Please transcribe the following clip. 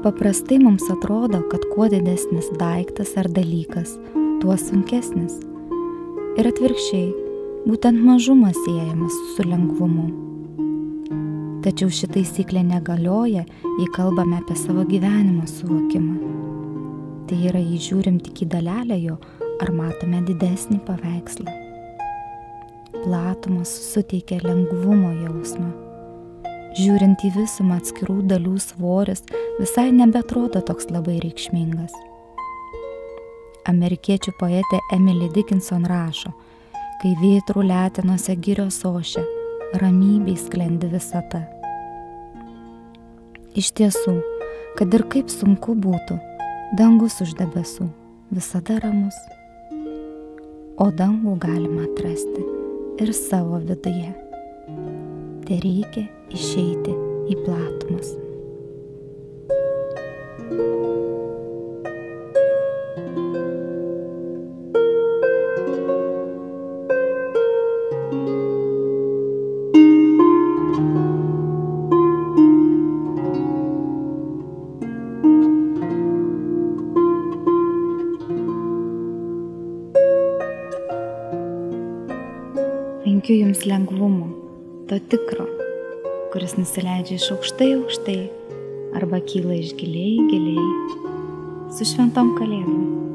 Paprastai mums atrodo, kad kuo didesnis daiktas ar dalykas, tuo sunkesnis. Ir atvirkščiai, būtent mažumas siejamas su lengvumu. Tačiau ši taisyklė negalioja, jei kalbame apie savo gyvenimo suvokimą. Tai yra, jei žiūrim tik į dalelę jo, ar matome didesnį paveikslą. Platumas suteikia lengvumo jausmą. Žiūrint į visumą, atskirų dalių svoris visai nebeatrodo toks labai reikšmingas. Amerikiečių poetė Emily Dickinson rašo, kai vėtrų letenose girios ošia, ramybei sklendi visata. Iš tiesų, kad ir kaip sunku būtų, dangus už debesų visada ramus. O dangų galima atrasti ir savo viduje. Tereikia išeiti į platumas. Linkiu jums lengvumo, to tikro, kuris nusileidžia iš aukštai arba kyla iš giliai. Su šventom kalėdom.